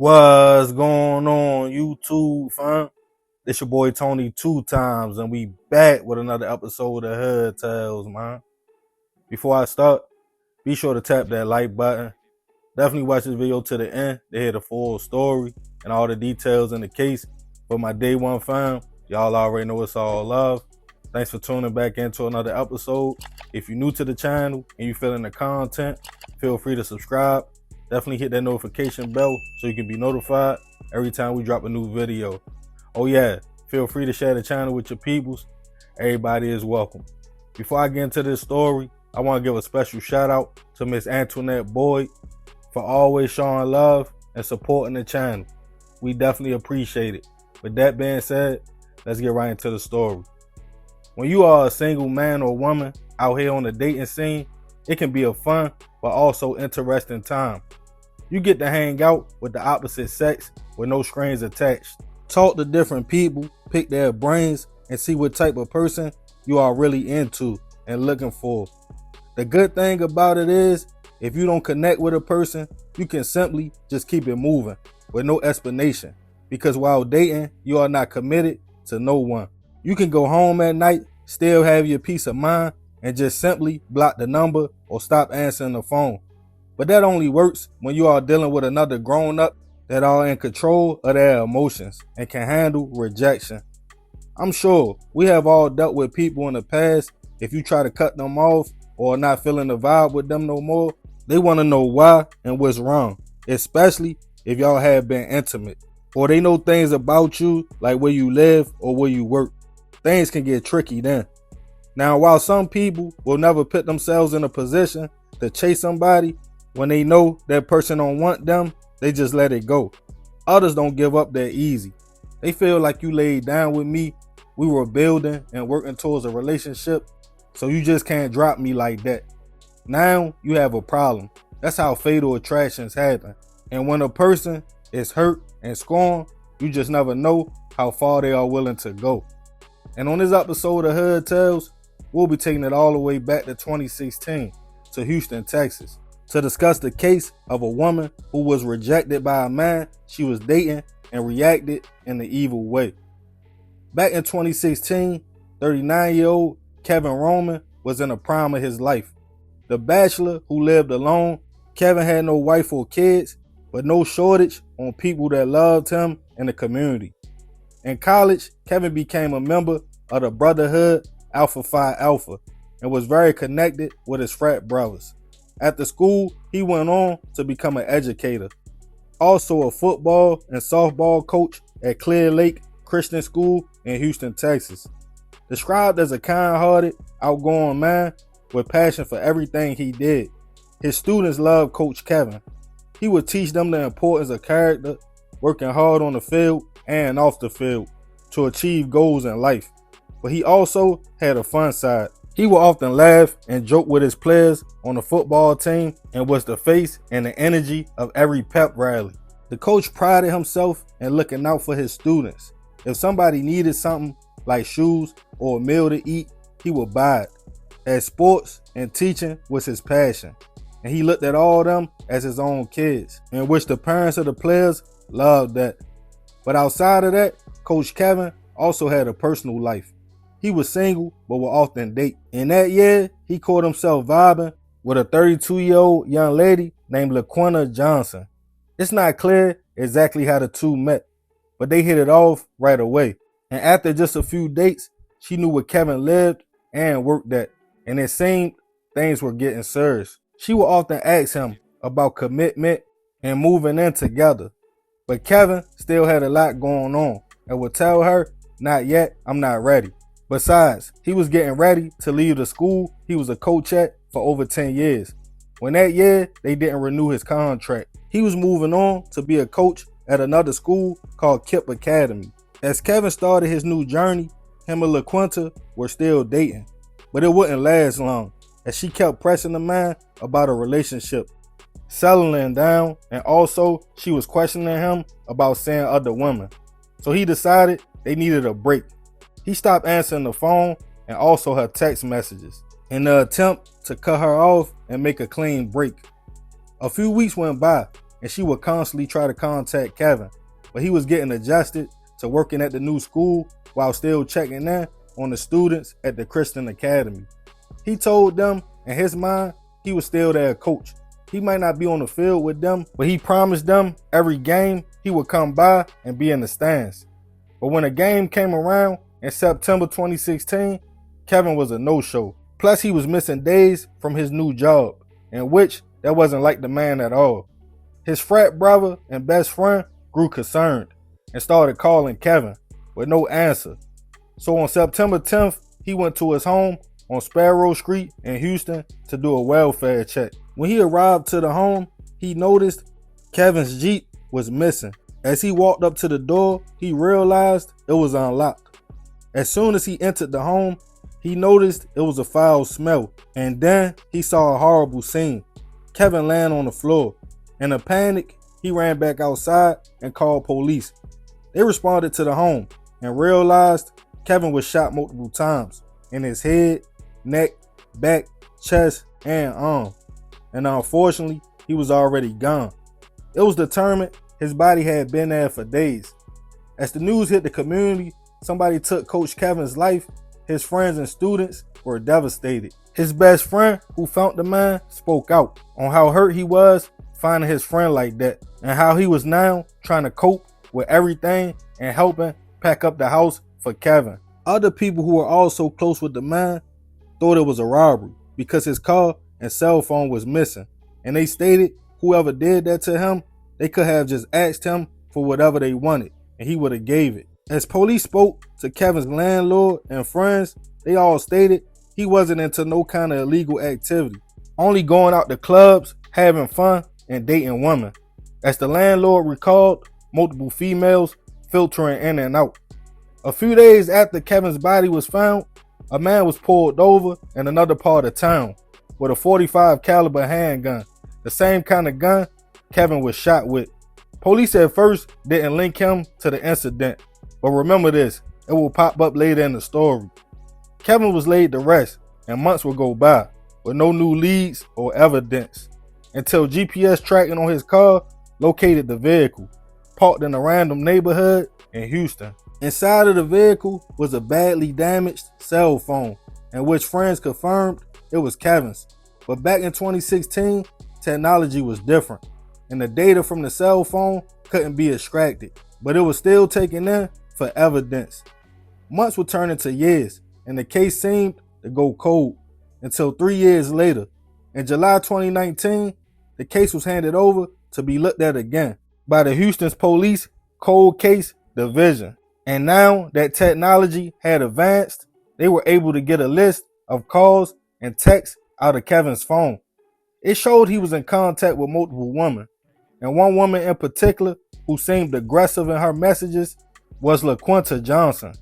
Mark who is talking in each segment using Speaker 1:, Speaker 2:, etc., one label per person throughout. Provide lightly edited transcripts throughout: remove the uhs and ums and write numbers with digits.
Speaker 1: What's going on, YouTube, fam? It's your boy Tony 2 times, and we back with another episode of Hood Tales, man. Before I start, be sure to tap that like button. Definitely watch this video to the end to hear the full story and all the details in the case. For my day one fam, y'all already know it's all love. Thanks for tuning back into another episode. If you're new to the channel and you feeling the content, feel free to subscribe. Definitely hit that notification bell so you can be notified every time we drop a new video. Oh yeah, feel free to share the channel with your peoples. Everybody is welcome. Before I get into this story, I want to give a special shout out to Miss Antoinette Boyd for always showing love and supporting the channel. We definitely appreciate it. With that being said, let's get right into the story. When you are a single man or woman out here on the dating scene, it can be a fun but also interesting time. You get to hang out with the opposite sex with no strings attached. Talk to different people, pick their brains, and see what type of person you are really into and looking for. The good thing about it is, if you don't connect with a person, you can simply just keep it moving with no explanation. Because while dating, you are not committed to no one. You can go home at night, still have your peace of mind, and just simply block the number or stop answering the phone. But that only works when you are dealing with another grown-up that are in control of their emotions and can handle rejection. I'm sure we have all dealt with people in the past. If you try to cut them off or not feeling the vibe with them no more, they want to know why and what's wrong, especially if y'all have been intimate. Or they know things about you, like where you live or where you work. Things can get tricky then. Now, while some people will never put themselves in a position to chase somebody, when they know that person don't want them, they just let it go. Others don't give up that easy. They feel like you laid down with me, we were building and working towards a relationship, so you just can't drop me like that. Now you have a problem. That's how fatal attractions happen. And when a person is hurt and scorned, you just never know how far they are willing to go. And on this episode of Hood Tales, we'll be taking it all the way back to 2016 to Houston, Texas, to discuss the case of a woman who was rejected by a man she was dating and reacted in the evil way. Back in 2016, 39-year-old Kevin Roman was in the prime of his life. The bachelor who lived alone, Kevin had no wife or kids, but no shortage on people that loved him in the community. In college, Kevin became a member of the Brotherhood Alpha Phi Alpha and was very connected with his frat brothers. After school, he went on to become an educator, also a football and softball coach at Clear Lake Christian School in Houston, Texas. Described as a kind-hearted, outgoing man with passion for everything he did, his students loved Coach Kevin. He would teach them the importance of character, working hard on the field and off the field to achieve goals in life. But he also had a fun side. He would often laugh and joke with his players on the football team and was the face and the energy of every pep rally. The coach prided himself in looking out for his students. If somebody needed something like shoes or a meal to eat, he would buy it. As sports and teaching was his passion, and he looked at all of them as his own kids, in which the parents of the players loved that. But outside of that, Coach Kevin also had a personal life. He was single, but would often date. In that year, he caught himself vibing with a 32-year-old young lady named LaQuinta Johnson. It's not clear exactly how the two met, but they hit it off right away. And after just a few dates, she knew where Kevin lived and worked at, and it seemed things were getting serious. She would often ask him about commitment and moving in together, but Kevin still had a lot going on and would tell her, "Not yet, I'm not ready." Besides, he was getting ready to leave the school he was a coach at for over 10 years. When that year, they didn't renew his contract. He was moving on to be a coach at another school called Kip Academy. As Kevin started his new journey, him and LaQuinta were still dating. But it wouldn't last long, as she kept pressing the man about a relationship, settling down, and also she was questioning him about seeing other women. So he decided they needed a break. He stopped answering the phone and also her text messages in the attempt to cut her off and make a clean break. A few weeks went by, and she would constantly try to contact Kevin, but he was getting adjusted to working at the new school while still checking in on the students at the Christian Academy. He told them, in his mind, he was still their coach. He might not be on the field with them, but he promised them every game he would come by and be in the stands. But when a game came around in September 2016, Kevin was a no-show. Plus, he was missing days from his new job, in which that wasn't like the man at all. His frat brother and best friend grew concerned and started calling Kevin with no answer. So on September 10th, he went to his home on Sparrow Street in Houston to do a welfare check. When he arrived to the home, he noticed Kevin's Jeep was missing. As he walked up to the door, he realized it was unlocked. As soon as he entered the home, he noticed it was a foul smell, and then he saw a horrible scene. Kevin laying on the floor. In a panic, he ran back outside and called police. They responded to the home and realized Kevin was shot multiple times in his head, neck, back, chest, and arm. And unfortunately, he was already gone. It was determined his body had been there for days. As the news hit the community, somebody took Coach Kevin's life. His friends and students were devastated. His best friend, who found the man, spoke out on how hurt he was finding his friend like that, and how he was now trying to cope with everything and helping pack up the house for Kevin. Other people who were also close with the man thought it was a robbery because his car and cell phone was missing, and they stated whoever did that to him, they could have just asked him for whatever they wanted and he would have gave it. As police spoke to Kevin's landlord and friends, they all stated he wasn't into no kind of illegal activity, only going out to clubs, having fun, and dating women. As the landlord recalled, multiple females filtering in and out. A few days after Kevin's body was found, a man was pulled over in another part of town with a .45 caliber handgun, the same kind of gun Kevin was shot with. Police at first didn't link him to the incident, but remember this, it will pop up later in the story. Kevin was laid to rest, and months would go by with no new leads or evidence until GPS tracking on his car located the vehicle, parked in a random neighborhood in Houston. Inside of the vehicle was a badly damaged cell phone, in which friends confirmed it was Kevin's. But back in 2016, technology was different, and the data from the cell phone couldn't be extracted, but it was still taken in for evidence. Months would turn into years, and the case seemed to go cold until 3 years later. In July 2019, the case was handed over to be looked at again by the Houston's Police Cold Case Division. And now that technology had advanced, they were able to get a list of calls and texts out of Kevin's phone. It showed he was in contact with multiple women, and one woman in particular who seemed aggressive in her messages was LaQuinta Johnson.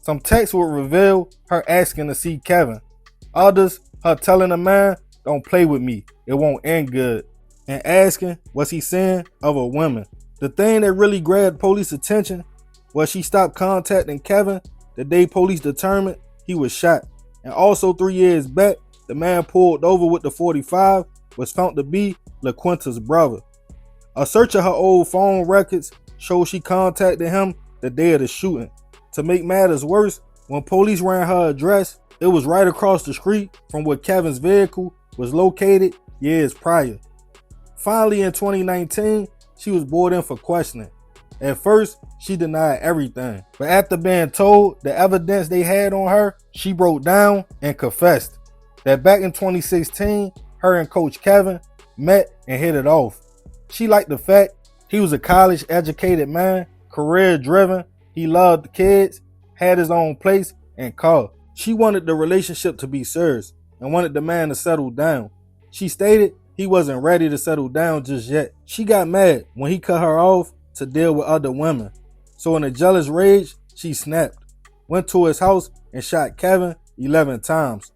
Speaker 1: Some texts would reveal her asking to see Kevin. Others, her telling the man, "Don't play with me, it won't end good," and asking was he seeing other women. The thing that really grabbed police attention was she stopped contacting Kevin the day police determined he was shot. And also 3 years back, the man pulled over with the .45 was found to be LaQuinta's brother. A search of her old phone records showed she contacted him the day of the shooting. To make matters worse, when police ran her address, it was right across the street from where Kevin's vehicle was located years prior. Finally, in 2019, she was brought in for questioning. At first, she denied everything, but after being told the evidence they had on her, she broke down and confessed that back in 2016, her and Coach Kevin met and hit it off. She liked the fact he was a college-educated man, career-driven, he loved the kids, had his own place and car. She wanted the relationship to be serious and wanted the man to settle down. She stated he wasn't ready to settle down just yet. She got mad when he cut her off to deal with other women. So in a jealous rage, she snapped, went to his house and shot Kevin 11 times.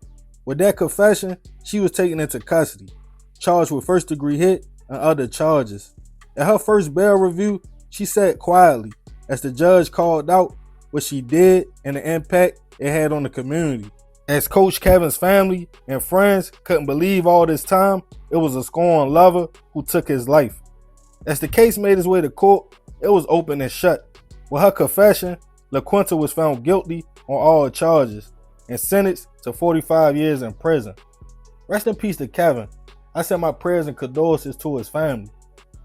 Speaker 1: With that confession, she was taken into custody, charged with first-degree hit and other charges. At her first bail review, she sat quietly as the judge called out what she did and the impact it had on the community. As Coach Kevin's family and friends couldn't believe all this time, it was a scorned lover who took his life. As the case made its way to court, it was open and shut. With her confession, LaQuinta was found guilty on all charges and sentenced to 45 years in prison. Rest in peace to Kevin. I send my prayers and condolences to his family.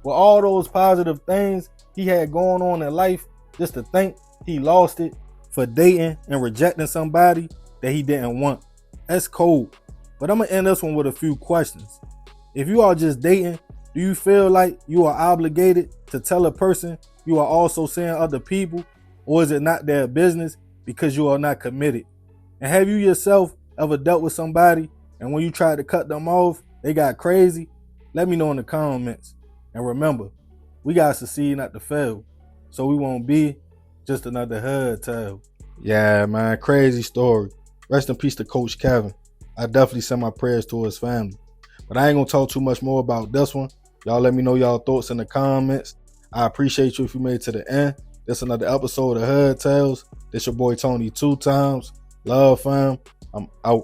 Speaker 1: With all those positive things he had going on in life, just to think he lost it for dating and rejecting somebody that he didn't want. That's cold. But I'm going to end this one with a few questions. If you are just dating, do you feel like you are obligated to tell a person you are also seeing other people? Or is it not their business because you are not committed? And have you yourself ever dealt with somebody and when you tried to cut them off, they got crazy? Let me know in the comments. And remember, we got to succeed, not to fail. So we won't be just another hood tale. Yeah, man, crazy story. Rest in peace to Coach Kevin. I definitely send my prayers to his family. But I ain't going to talk too much more about this one. Y'all let me know y'all thoughts in the comments. I appreciate you if you made it to the end. This another episode of Hood Tales. This your boy Tony 2 times. Love, fam. I'm out.